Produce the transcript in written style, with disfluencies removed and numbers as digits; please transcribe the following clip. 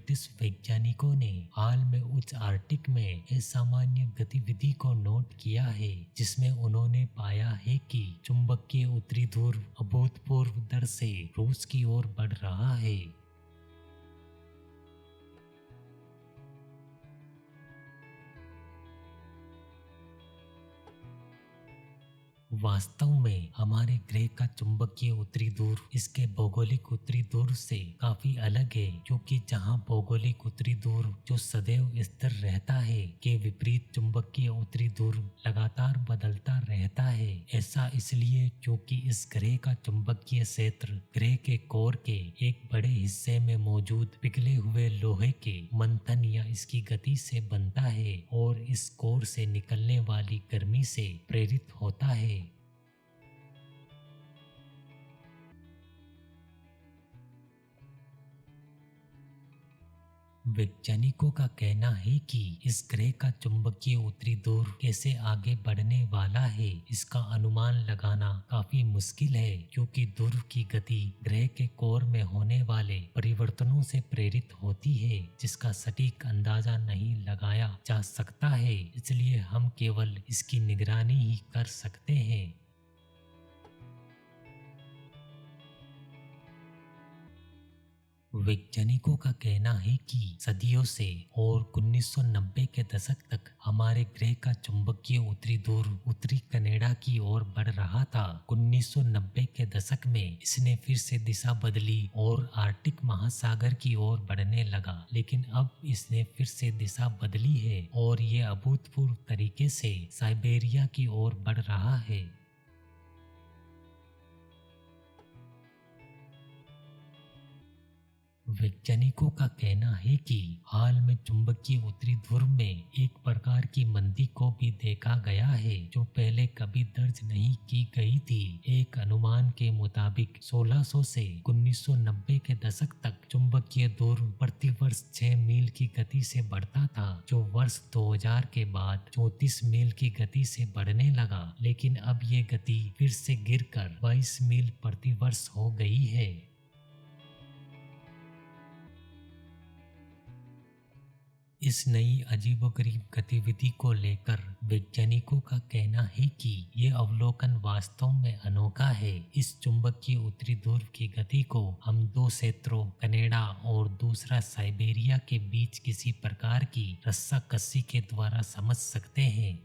British वैज्ञानिकों ने हाल में उच्च आर्कटिक में असामान्य गतिविधि को नोट किया है, जिसमें उन्होंने पाया है कि चुंबकीय उत्तरी ध्रुव अभूतपूर्व दर से रूस की ओर बढ़ रहा है। वास्तव में हमारे ग्रह का चुंबकीय उत्तरी ध्रुव इसके भौगोलिक उत्तरी ध्रुव से काफी अलग है, क्योंकि जहां भौगोलिक उत्तरी ध्रुव जो सदैव स्थिर रहता है के विपरीत चुंबकीय उत्तरी ध्रुव लगातार बदलता रहता है। ऐसा इसलिए क्योंकि इस ग्रह का चुंबकीय क्षेत्र ग्रह के कोर के एक बड़े हिस्से में मौजूद पिघले हुए लोहे के मंथन या इसकी गति से बनता है और इस कोर से निकलने वाली गर्मी से प्रेरित होता है। वैज्ञानिकों का कहना है कि इस ग्रह का चुंबकीय उत्तरी ध्रुव कैसे आगे बढ़ने वाला है, इसका अनुमान लगाना काफी मुश्किल है, क्योंकि ध्रुव की गति ग्रह के कोर में होने वाले परिवर्तनों से प्रेरित होती है, जिसका सटीक अंदाजा नहीं लगाया जा सकता है। इसलिए हम केवल इसकी निगरानी ही कर सकते हैं। वैज्ञानिकों का कहना है कि सदियों से और 1990 के दशक तक हमारे ग्रह का चुंबकीय उत्तरी ध्रुव उत्तरी कनाडा की ओर बढ़ रहा था। 1990 के दशक में इसने फिर से दिशा बदली और आर्कटिक महासागर की ओर बढ़ने लगा, लेकिन अब इसने फिर से दिशा बदली है और ये अभूतपूर्व तरीके से साइबेरिया की ओर बढ़ रहा है। वैज्ञानिकों का कहना है कि हाल में चुंबकीय उत्तरी ध्रुव में एक प्रकार की मंदी को भी देखा गया है, जो पहले कभी दर्ज नहीं की गई थी। एक अनुमान के मुताबिक 1600 से 1990 के दशक तक चुंबकीय ध्रुव प्रति वर्ष 6 मील की गति से बढ़ता था, जो वर्ष 2000 के बाद 34 मील की गति से बढ़ने लगा, लेकिन अब ये गति फिर से गिरकर 22 मील प्रति वर्ष हो गई है। इस नई अजीबोगरीब गतिविधि को लेकर वैज्ञानिकों का कहना है कि ये अवलोकन वास्तव में अनोखा है। इस चुंबकीय उत्तरी ध्रुव की गति को हम दो क्षेत्रों कनाडा और दूसरा साइबेरिया के बीच किसी प्रकार की रस्साकसी के द्वारा समझ सकते हैं।